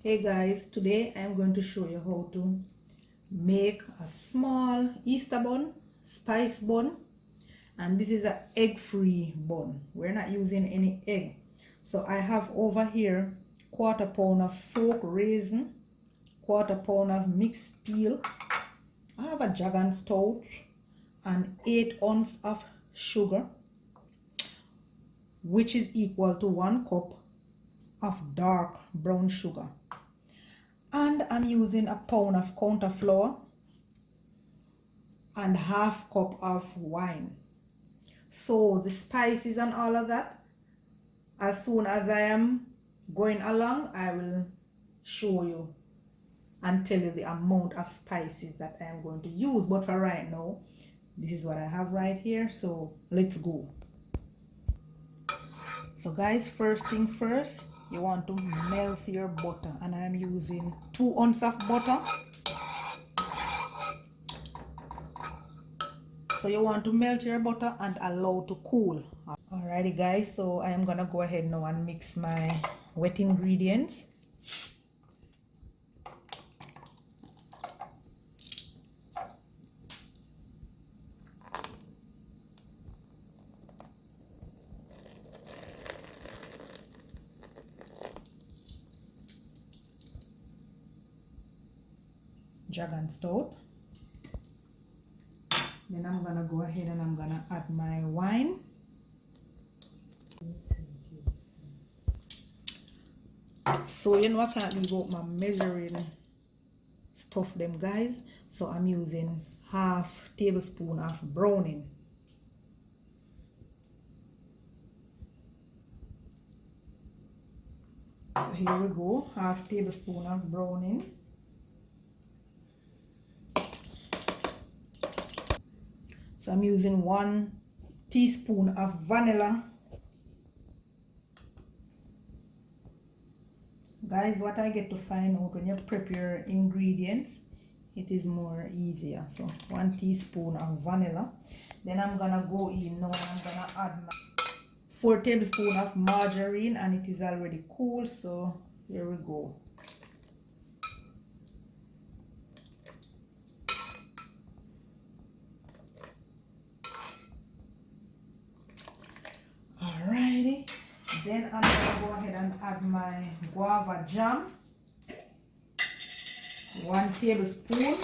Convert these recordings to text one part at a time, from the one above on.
Hey guys, today I'm going to show you how to make a small Easter bun, spice bun, and this is an egg-free bun. We're not using any egg. So I have over here 1/4 pound of soaked raisin, 1/4 pound of mixed peel. I have a Jamaican Stout and 8 ounces of sugar, which is equal to 1 cup of dark brown sugar. And I'm using a pound of counter flour and 1/2 cup of wine. So the spices and all of that, as soon as I am going along, I will show you and tell you the amount of spices that I am going to use. But for right now, this is what I have right here. So let's go. So guys, first thing first, you want to melt your butter, and I'm using 2 ounces of butter. So you want to melt your butter and allow to cool. Alrighty guys, so I am gonna go ahead now and mix my wet ingredients. Jamaican Stout. Then I'm gonna go ahead and I'm gonna add my wine. So you know I can't leave out my measuring stuff them guys. So I'm using 1/2 tablespoon of browning. So here we go, 1/2 tablespoon of browning. So I'm using 1 teaspoon of vanilla. Guys, what I get to find out when you prep your ingredients, it is more easier. So 1 teaspoon of vanilla. Then I'm gonna go in now and I'm gonna add my 4 tablespoons of margarine, and it is already cool. So here we go. Alrighty, then I'm gonna go ahead and add my guava jam, 1 tablespoon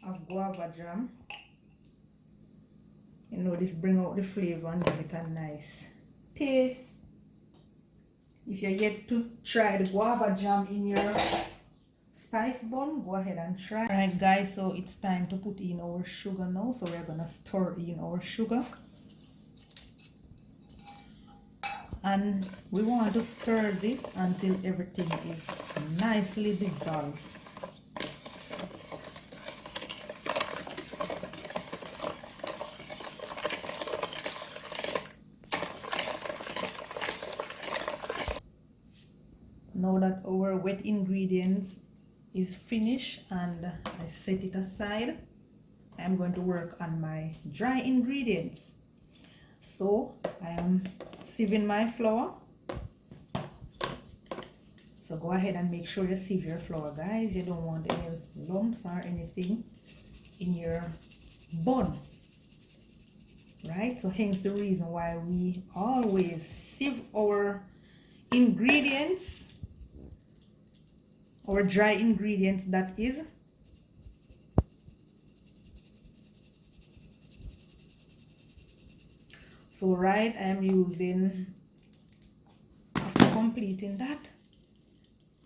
of guava jam. You know, this bring out the flavor and give it a nice taste. If you're yet to try the guava jam in your spice bun, go ahead and try. Alright guys, so it's time to put in our sugar now. So we're gonna stir in our sugar. And we want to stir this until everything is nicely dissolved. Now that our wet ingredients is finished and I set it aside, I'm going to work on my dry ingredients. So I am sieving my flour. So go ahead and make sure you sieve your flour guys. You don't want any lumps or anything in your bun, right? So hence the reason why we always sieve our ingredients, our dry ingredients that is. So right, I'm using, after completing that,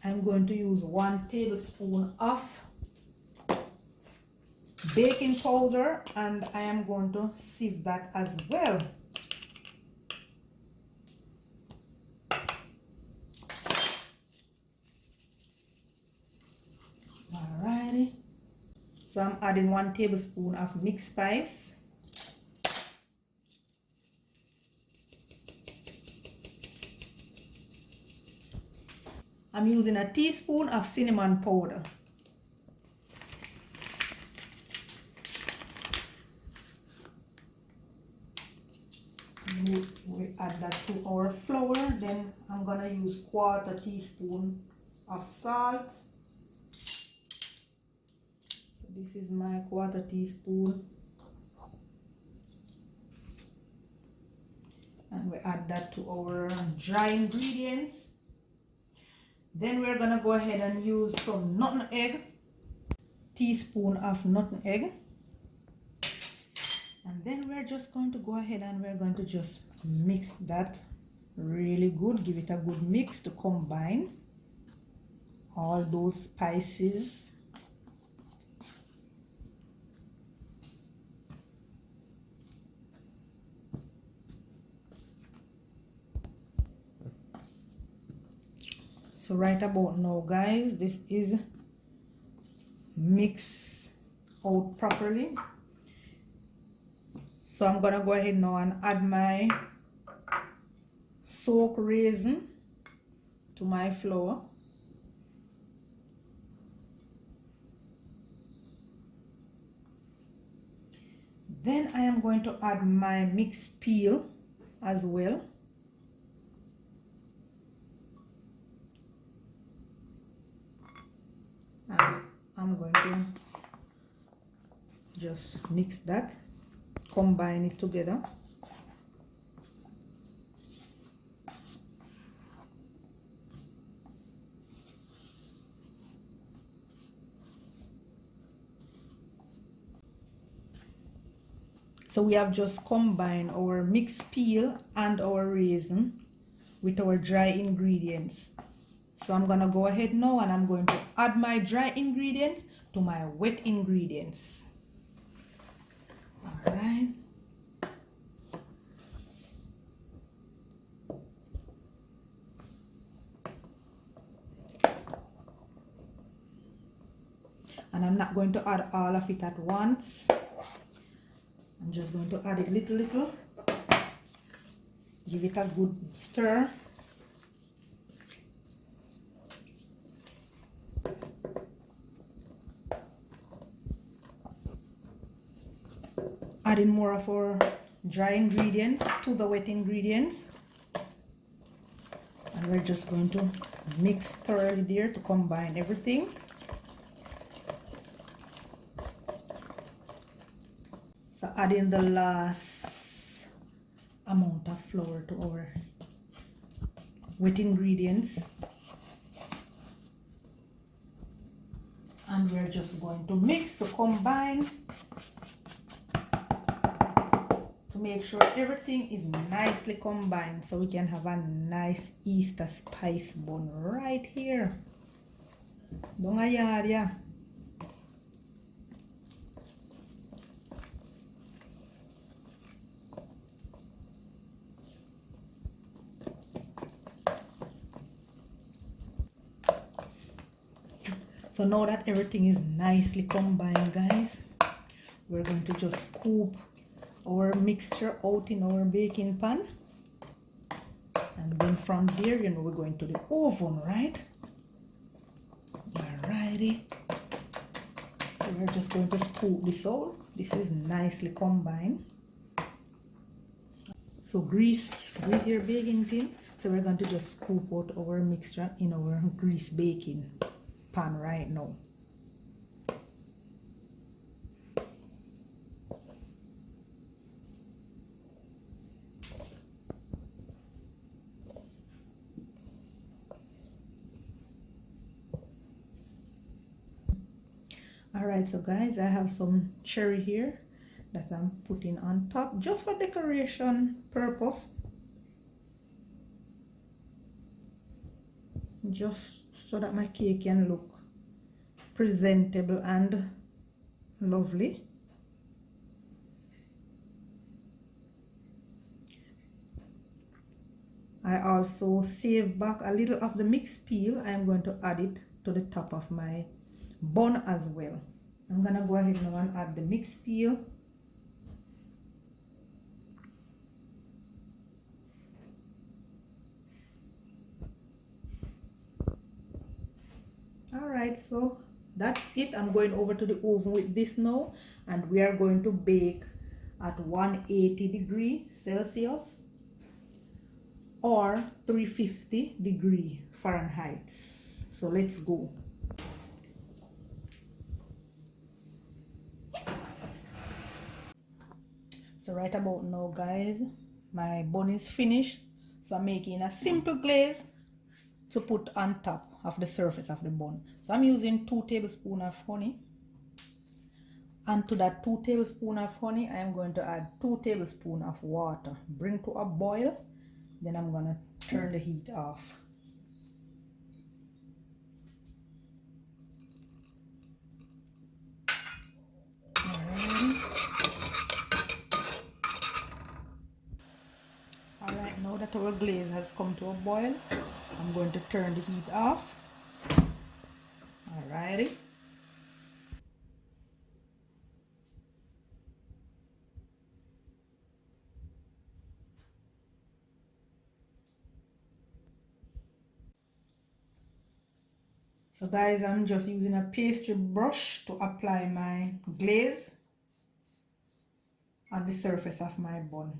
I'm going to use 1 tablespoon of baking powder, and I am going to sieve that as well. Alrighty. So I'm adding 1 tablespoon of mixed spice. I'm using a teaspoon of cinnamon powder. We add that to our flour. Then I'm gonna use 1/4 teaspoon of salt. So this is my 1/4 teaspoon. And we add that to our dry ingredients. Then we're gonna go ahead and use some nutmeg, teaspoon of nutmeg. And then we're just going to go ahead and we're going to just mix that really good. Give it a good mix to combine all those spices. So right about now, guys, this is mixed out properly. So I'm gonna go ahead now and add my soaked raisin to my flour. Then I am going to add my mixed peel as well. And I'm going to just mix that, combine it together. So we have just combined our mixed peel and our raisin with our dry ingredients. So I'm gonna go ahead now and I'm going to add my dry ingredients to my wet ingredients. All right. And I'm not going to add all of it at once. I'm just going to add it little. Give it a good stir. Adding more of our dry ingredients to the wet ingredients. And we're just going to mix thoroughly there to combine everything. So adding the last amount of flour to our wet ingredients. And we're just going to mix to combine to make sure everything is nicely combined so we can have a nice Easter spice bun right here. Dongayarya. So now that everything is nicely combined, guys, we're going to just scoop our mixture out in our baking pan. And then from there, you know, we're going to the oven, right? Alrighty. So we're just going to scoop this out. This is nicely combined. So grease your baking tin. So we're going to just scoop out our mixture in our grease baking pan right now. Alright, so guys, I have some cherry here that I'm putting on top just for decoration purpose, just so that my cake can look presentable and lovely. I also save back a little of the mixed peel. I'm going to add it to the top of my bun as well. I'm gonna go ahead now and add the mixed peel. Alright, so that's it. I'm going over to the oven with this now, and we are going to bake at 180 degrees Celsius or 350 Fahrenheit. So let's go. So right about now, guys, my bun is finished. So I'm making a simple glaze to put on top of the surface of the bun. So I'm using 2 tablespoons of honey. And to that 2 tablespoons of honey, I am going to add 2 tablespoons of water. Bring to a boil. Then I'm going to turn the heat off. Alright, now that our glaze has come to a boil, I'm going to turn the heat off. Alrighty. So guys, I'm just using a pastry brush to apply my glaze on the surface of my bun.